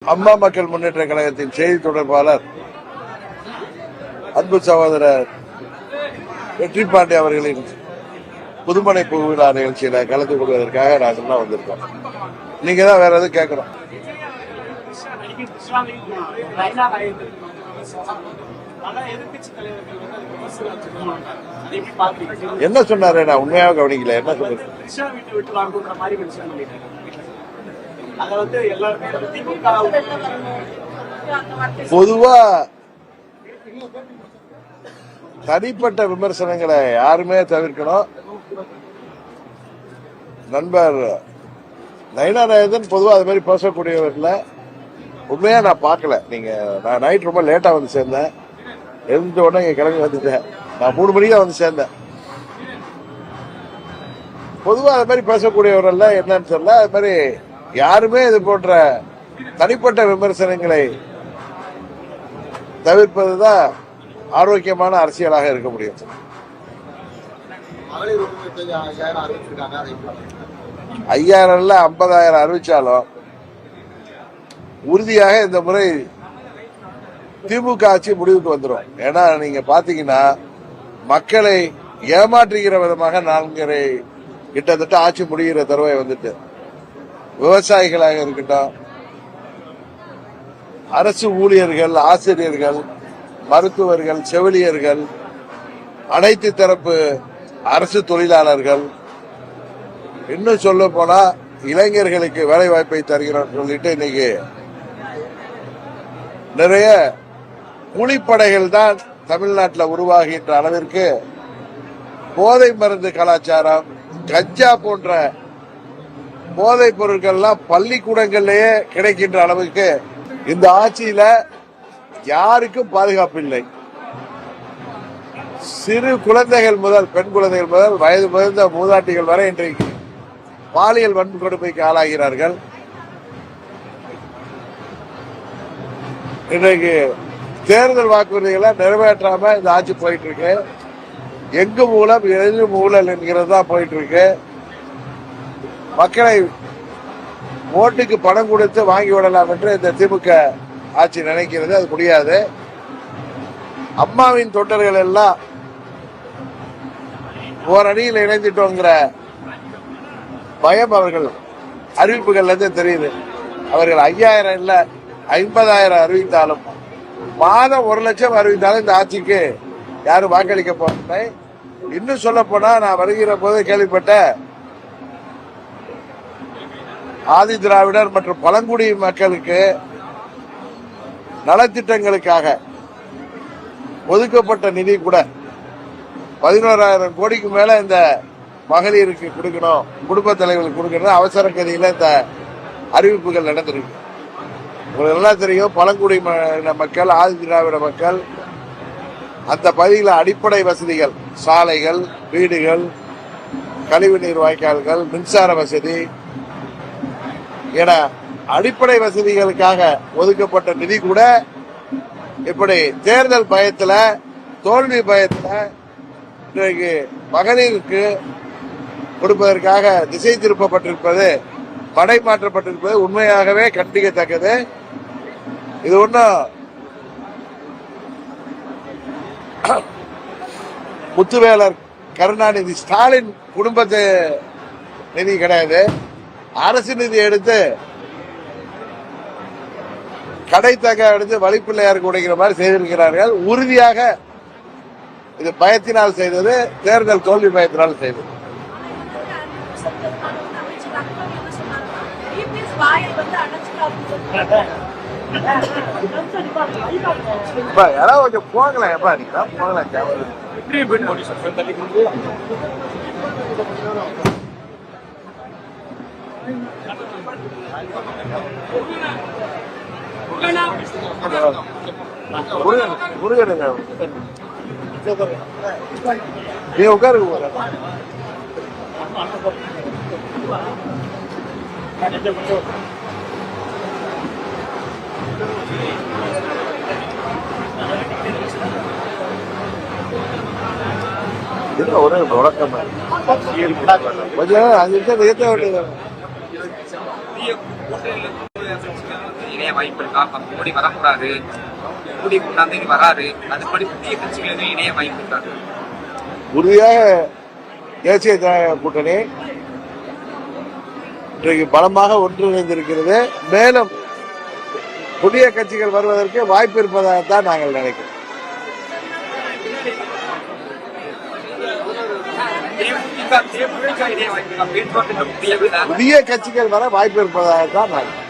அம்மா மக்கள் முன்னேற்ற கழகத்தின் செய்தி தொடர்பாளர் அன்பு சகோதரர் வெற்றி பாண்டி அவர்களின் புதுமனை புகுவிழா நிகழ்ச்சியில கலந்து கொள்வதற்காக நாங்கள் வந்திருக்கோம். நீங்க தான் வேற எதுவும் கேட்கணும். என்ன சொன்னாரு? நான் உண்மையாக கவனிக்கல. என்ன சொன்னாரு? பொதுவா தனிப்பட்ட விமர்சனங்களை யாருமே தவிர்க்கணும். நண்பர் நயினாராயணன் பொதுவா அது மாதிரி பேசக்கூடியவர்ல உண்மையா நான் பார்க்கல. நான் நைட் ரொம்ப லேட்டா வந்து சேர்ந்தேன். எழுந்த உடனே இங்க கிளம்பி வந்துட்டேன். நான் 3 மணிக்கு தான் வந்து சேர்ந்தேன். பொதுவா அது மாதிரி பேசக்கூடியவர்கள் என்னன்னு சொல்ல, அது மாதிரி யாருமே இது போன்ற தனிப்பட்ட விமர்சனங்களை தவிர்ப்பதுதான் ஆரோக்கியமான அரசியலாக இருக்க முடியும். 5000 50,000 அறிவிச்சாலும் உறுதியாக இந்த முறை திமுக ஆட்சி முடிவுக்கு வந்துடும். ஏன்னா நீங்க பாத்தீங்கன்னா மக்களை ஏமாற்றுகிற விதமாக 4 கிட்டத்தட்ட ஆட்சி முடிகிற தருவாய் வந்துட்டு, விவசாயிகளாக இருக்கட்டும், அரசு ஊழியர்கள், ஆசிரியர்கள், மருத்துவர்கள், செவிலியர்கள், அனைத்து தரப்பு அரசு தொழிலாளர்கள், இன்னும் சொல்ல போனா இளைஞர்களுக்கு வேலை வாய்ப்பை தருகிறோம் சொல்லிட்டு இன்னைக்கு நிறைய கூலிப்படைகள் தான் தமிழ்நாட்டில் உருவாகின்ற அளவிற்கு போதை மருந்து கலாச்சாரம், கஞ்சா போன்ற போதைப் பொருட்கள்லாம் பள்ளிக்கூடங்களிலேயே கிடைக்கின்ற அளவுக்கு இந்த ஆட்சியில யாருக்கும் பாதுகாப்பு இல்லை. சிறு குழந்தைகள் முதல், பெண் குழந்தைகள் முதல், வயது முதிர்ந்த மூதாட்டிகள் வரை இன்றைக்கு பாலியல் வன்கொடுமைக்கு ஆளாகிறார்கள். இன்றைக்கு தேர்தல் வாக்குறுதிகளை நிறைவேற்றாம இந்த ஆட்சி போயிட்டு இருக்கு. எங்கு மூலம் எது ஊழல் என்கிறது தான் போயிட்டு இருக்கு. மக்களை ஓட்டுக்கு பணம் கொடுத்து வாங்கி விடலாம் என்று இந்த திமுக ஆட்சி நினைக்கிறது. அது முடியாது. அம்மாவின் தொண்டர்கள் எல்லாம் ஓரணியில் இணைந்துட்டோங்கிற பயம் அவர்கள் அறிவிப்புகள்ல இருந்து தெரியுது. அவர்கள் 5000 இல்ல 50,000 அறிவித்தாலும், மாதம் 1 லட்சம் அறிவித்தாலும் இந்த ஆட்சிக்கு யாரும் வாக்களிக்க போறதில்லை. இன்னும் சொல்ல போனா, நான் வருகிற போது கேள்விப்பட்ட ஆதி திராவிடர் மற்றும் பழங்குடி மக்களுக்கு நலத்திட்டங்களுக்காக ஒதுக்கப்பட்ட நிதி கூட 11,000 கோடிக்கு மேல இந்த மகளிருக்கு கொடுக்கணும், குடும்ப தலைவர்களுக்கு கொடுக்கணும், அவசர கதியில இந்த அறிவிப்புகள் நடந்திருக்கு. உங்களுக்கு நல்லா தெரியும், பழங்குடி மக்கள், ஆதி திராவிட மக்கள் அந்த பகுதியில் அடிப்படை வசதிகள், சாலைகள், வீடுகள், கழிவுநீர் வாய்க்கால்கள், மின்சார வசதி என அடிப்படை வசதிகளுக்காக ஒதுக்கப்பட்ட நிதி கூட இப்படி தேர்தல் பயத்துல, தோல்வி பயத்துல இன்றைக்கு மகளிருக்கு கொடுப்பதற்காக திசை திருப்பப்பட்டிருப்பது, படை மாற்றப்பட்டிருப்பது உண்மையாகவே கண்டிக்கத்தக்கது. இது ஒன்றும் முத்துவேலர், கருணாநிதி, ஸ்டாலின் குடும்பத்து நிதி கிடையாது. அரசு நிதி எடுத்து கடைத்தக எடுத்து வழிப்பிள்ளையாருக்கு உடைக்கிற மாதிரி செய்திருக்கிறார்கள். உறுதியாக இது பயத்தினால் செய்தது, தேர்தல் தோல்வி பயத்தினால் செய்தது. யாராவது கொஞ்சம் போகலாம். எப்பா நீங்க போகலாம். முருகனுங்க நீ உட்காருங்க. ஒரே முழக்கம் கொஞ்சம் 5 நிமிஷம் நிறுத்த வேண்டியது. இணைய வாய்ப்பு இருக்கா? மோடி வரக்கூடாது, மோடி கொண்டாந்து வராரு, அதுபடி புதிய கட்சிகளுக்கு இணைய வாய்ப்பு இருக்காது? உறுதியாக தேசிய ஜனநாயக கூட்டணி இன்றைக்கு பலமாக ஒன்றிணைந்திருக்கிறது. மேலும் புதிய கட்சிகள் வருவதற்கு வாய்ப்பு இருப்பதாகத்தான் நாங்கள் நினைக்கிறோம். புதிய கட்சிகள் வர வாய்ப்பு இருப்பதாகத்தான் நாங்கள்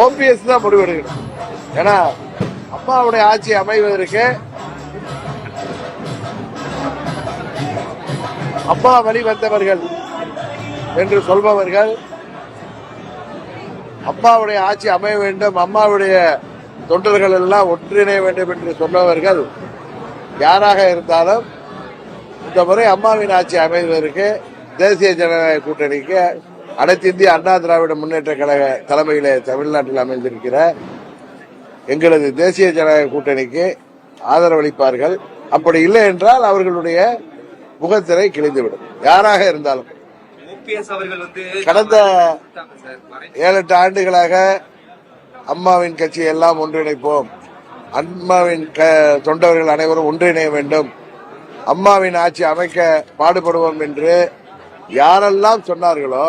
ஓபிஎஸ் தான் முடிவெடுக்கணும். ஏன்னா அம்மாவுடைய ஆட்சி அமைவதற்கு அம்மா வழி வந்தவர்கள் என்று சொல்பவர்கள், அம்மாவுடைய ஆட்சி அமைய வேண்டும், அம்மாவுடைய தொண்டர்கள் எல்லாம் ஒன்றிணைய வேண்டும் என்று சொன்னவர்கள் யாராக இருந்தாலும் இந்த முறை அம்மாவின் ஆட்சி அமைவதற்கு தேசிய ஜனநாயக கூட்டணிக்கு அனைத்து இந்திய அண்ணா திராவிட முன்னேற்ற கழக தலைமையிலே தமிழ்நாட்டில் அமைந்திருக்கிற எங்களது தேசிய ஜனநாயக கூட்டணிக்கு ஆதரவளிப்பார்கள். அப்படி இல்லை என்றால் அவர்களுடைய முகத்திரை கிழிந்துவிடும், யாராக இருந்தாலும். கடந்த 7-8 ஆண்டுகளாக அம்மாவின் கட்சி எல்லாம் ஒன்றிணைப்போம், அம்மாவின் தொண்டர்கள் அனைவரும் ஒன்றிணைய வேண்டும், அம்மாவின் ஆட்சி அமைக்க பாடுபடுவோம் என்று யாரெல்லாம் சொன்னார்களோ,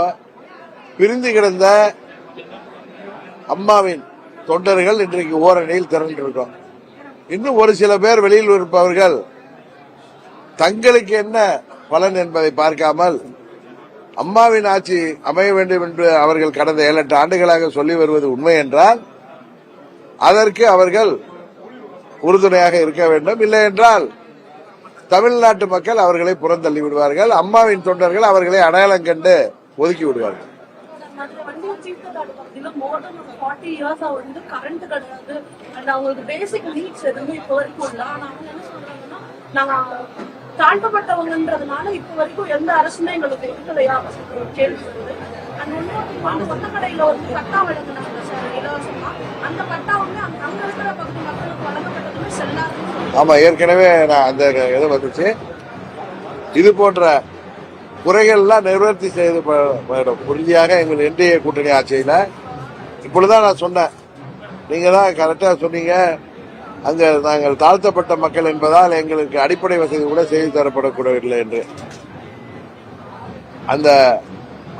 பிரிந்து கிடந்த அம்மாவின் தொண்டர்கள் இன்றைக்கு ஓரணியில் திரண்டிருக்கோம். இன்னும் ஒரு சில பேர் வெளியில் இருப்பவர்கள் தங்களுக்கு என்ன பலன் என்பதை பார்க்காமல் அம்மாவின் ஆட்சி அமைய வேண்டும் என்று அவர்கள் கடந்த 7-8 ஆண்டுகளாக சொல்லி வருவது உண்மை என்றால் அதற்கு அவர்கள் உறுதுணையாக இருக்க வேண்டும். இல்லை என்றால் தமிழ்நாட்டு மக்கள் அவர்களை புறந்தள்ளி விடுவார்கள், அம்மாவின் தொண்டர்கள் அவர்களை அடையாளம் கண்டு ஒதுக்கி விடுவார்கள். தாழ்த்தப்பட்டவங்கன்றதுனால இப்ப வரைக்கும் எந்த அரசுமே எங்களுக்கு இருக்கலையா கேள்வி வருது. சொந்த கடையில ஒரு பட்டா வழங்கினாங்க சார் இலவசமா, அந்த பட்டா வந்து அங்க இருக்கிற பகுதி மக்களுக்கு வழங்கப்பட்டதுமே செல்லாது. ஆமா, ஏற்கனவே நான் அந்த இது வந்துச்சு. இது போன்ற குறைகள்லாம் நிவர்த்தி செய்து உறுதியாக எங்கள் என்டிஏ கூட்டணி ஆட்சியில இப்பொழுதுதான் நான் சொன்னேன். நீங்க தான் கரெக்டா சொன்னீங்க, அங்க நாங்கள் தாழ்த்தப்பட்ட மக்கள் என்பதால் எங்களுக்கு அடிப்படை வசதி கூட செய்து தரப்படக்கூடவில்லை என்று. அந்த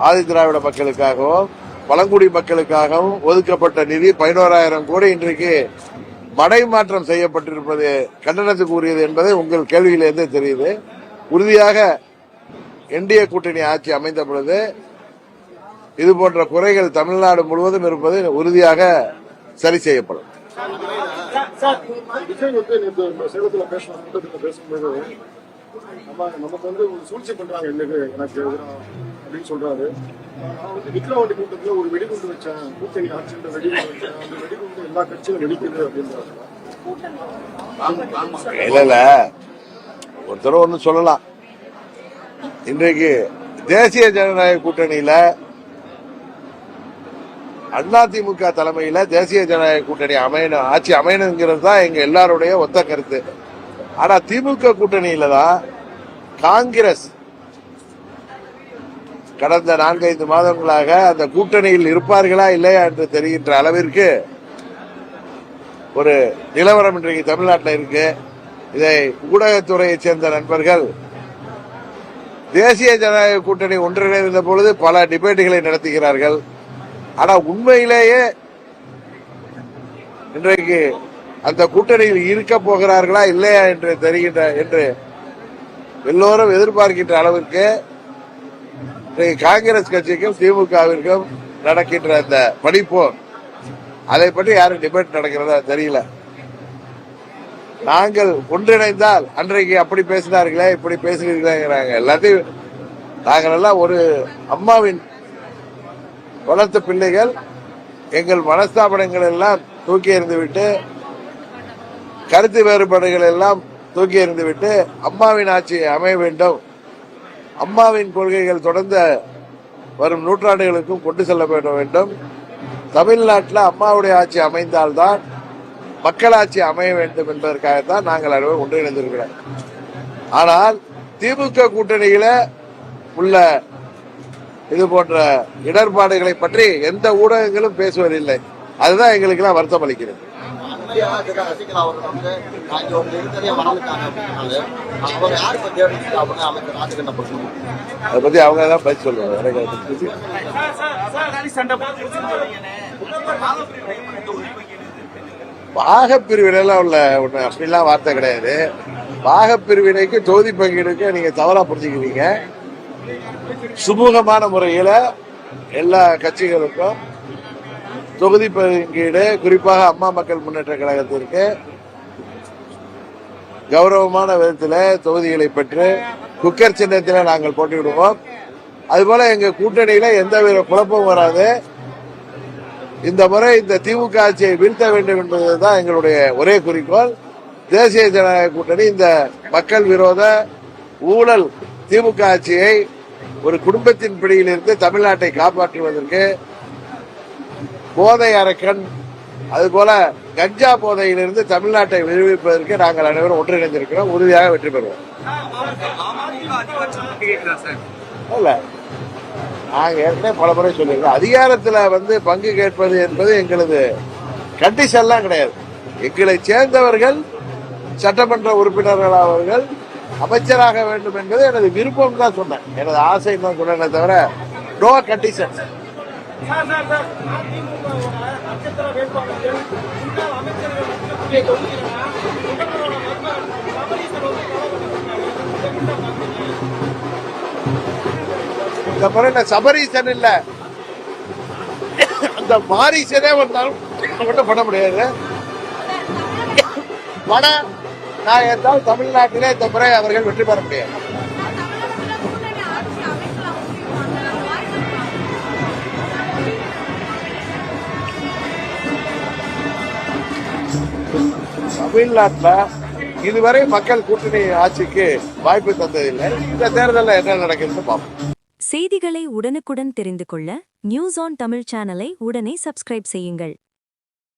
ஆதி திராவிட மக்களுக்காகவும் பழங்குடி மக்களுக்காகவும் ஒதுக்கப்பட்ட நிதி 11,000 கோடி இன்றைக்கு மடை மாற்றம் செய்யப்பட்டிருப்பது கண்டனத்துக்கு உரியது என்பதை உங்கள் கேள்வியிலிருந்தே தெரியுது. உறுதியாக என்டிஏ கூட்டணி ஆட்சி அமைந்த பொழுது இது போன்ற குறைகள் தமிழ்நாடு முழுவதும் இருப்பது உறுதியாக சரி செய்யப்படும். விஜய் வந்து சேலத்துல பேசும்போது நமக்கு வந்து ஒரு சூழ்ச்சி பண்றாங்க எனக்கு அப்படின்னு சொல்றாரு. நான் வந்து விக்ரவாண்டி கூட்டத்துல ஒரு வெடிகுண்டு வச்சேன், கூட்டணி ஆட்சின்ற வெடிகுண்டு வச்சேன், அந்த வெடிகுண்டு எல்லா கட்சியும் வெடிக்குது அப்படின்றாங்க. இல்ல ஒருத்தர் ஒண்ணு சொல்லலாம். இன்றைக்கு தேசிய ஜனநாயக கூட்டணியில அதிமுக தலைமையில தேசிய ஜனநாயக கூட்டணி அமையணும், ஆட்சி அமையணுங்கிறது தான் எங்க எல்லாருடைய ஒத்த கருத்து. ஆனா திமுக கூட்டணியில தான் காங்கிரஸ் கடந்த 4-5 மாதங்களாக அந்த கூட்டணியில் இருப்பார்களா இல்லையா என்று தெரிகின்ற அளவிற்கு ஒரு நிலவரம் இன்றைக்கு தமிழ்நாட்டில் இருக்கு. இதை ஊடகத்துறையை சேர்ந்த நண்பர்கள் தேசிய ஜனநாயக கூட்டணி ஒன்றிணைந்த பொழுது பல டிபேட்டுகளை நடத்துகிறார்கள். ஆனா உண்மையிலேயே இன்றைக்கு அந்த கூட்டணியில் இருக்க போகிறார்களா இல்லையா என்று தெரிகின்ற என்று எல்லோரும் எதிர்பார்க்கின்ற அளவிற்கு காங்கிரஸ் கட்சிக்கும் திமுகவிற்கும் நடக்கின்ற அந்த படிப்போர், அதை பற்றி யாரும் டிபேட் நடக்கிறதா தெரியல. நாங்கள் ஒன்றிணைந்தால் அன்றைக்கு அப்படி பேசினார்களே இப்படி பேசுகிறீர்களாங்கிறாங்க. எல்லாத்தையும் நாங்கள் எல்லாம் ஒரு அம்மாவின் வளர்த்த பிள்ளைகள். எங்கள் மனஸ்தாபனங்கள் எல்லாம் தூக்கி எறிந்துவிட்டு, கருத்து வேறுபாடுகள் எல்லாம் தூக்கி எறிந்துவிட்டு அம்மாவின் ஆட்சி அமைய வேண்டும், அம்மாவின் கொள்கைகள் தொடர்ந்த வரும் நூற்றாண்டுகளுக்கும் கொண்டு செல்லப்பட வேண்டும், தமிழ்நாட்டில் அம்மாவுடைய ஆட்சி அமைந்தால்தான் மக்களாட்சி அமைய வேண்டும் என்பதற்காகத்தான் நாங்கள் அனைவரும் ஒன்றிணைந்திருக்கிறோம். ஆனால் திமுக கூட்டணியில உள்ள இது போன்ற இடர்பாடுகளை பற்றி எந்த ஊடகங்களும் பேசுவதில்லை. அதுதான் எங்களுக்கு எல்லாம் வருத்தம் அளிக்கிறது. சசிகலா அவர்கள் வந்து அங்கே ஒரு இருந்ததே வளர்ந்துட்டாங்க அப்படின்னால அவங்க யாரு பத்தி அவங்க அமைச்சர் ராஜகண்ண பற்றி அதை பத்தி அவங்க தான் பதில் சொல்லுவாங்க. எனக்கு அதை பத்தி பாகப்பிரிவினைலாம் உள்ள ஒண்ணு அப்படிலாம் வார்த்தை கிடையாது. பாகப்பிரிவினைக்கு தொகுதி பங்கீடுக்கு நீங்க தவறா புரிஞ்சுக்கிறீங்க. சுமூகமான முறையில எல்லா கட்சிகளுக்கும் தொகுதி பங்கீடு, குறிப்பாக அம்மா மக்கள் முன்னேற்ற கழகத்திற்கு கௌரவமான விதத்தில் தொகுதிகளை பெற்று குக்கர் சின்னத்தில் நாங்கள் போட்டியிடுவோம். அதுபோல எங்க கூட்டணியில எந்தவித குழப்பமும் வராது. இந்த முறை இந்த திமுக ஆட்சியை வீழ்த்த வேண்டும் என்பதுதான் எங்களுடைய ஒரே குறிக்கோள். தேசிய ஜனநாயக கூட்டணி இந்த மக்கள் விரோத ஊழல் திமுக ஆட்சியை ஒரு குடும்பத்தின் பிடியிலிருந்து தமிழ்நாட்டை காப்பாற்றுவதற்கு போதை அரக்கன் அதுபோல கஞ்சா போதையிலிருந்து தமிழ்நாட்டை விடுவிப்பதற்கு நாங்கள் அனைவரும் ஒன்றிணைந்திருக்கிறோம். உறுதியாக வெற்றி பெறுவோம். இல்ல, நாங்க ஏற்கனவே பல முறை சொல்லியிருக்கோம், அதிகாரத்துல பங்கு கேட்பது என்பது எங்களது கண்டிஷன்லாம் கிடையாது. எங்களை சேர்ந்தவர்கள் சட்டமன்ற உறுப்பினர்கள் அவர்கள் அமைச்சராக வேண்டும் என்பது எனது விருப்பம் தான் சொன்னேன், எனது ஆசை தான் சொன்னேனே தவிர நோ கண்டிஷன். இந்த முறை சபரீசன் இல்ல, அந்த மாரீசனே வந்தாலும் ஒன்றும் பண்ண முடியாது. பணம் நான் இருந்தால் தமிழ்நாட்டிலே இந்த முறை அவர்கள் வெற்றி பெற முடியாது. தமிழ்நாட்டில் இதுவரை மக்கள் கூட்டணி ஆட்சிக்கு வாய்ப்பு தந்ததில்லை. இந்த தேர்தலில் என்ன நடக்குதுன்னு பார்ப்போம். செய்திகளை உடனுக்குடன் தெரிந்து கொள்ள நியூஸ் ஆன் தமிழ் சேனலை உடனே சப்ஸ்கிரைப் செய்யுங்கள்.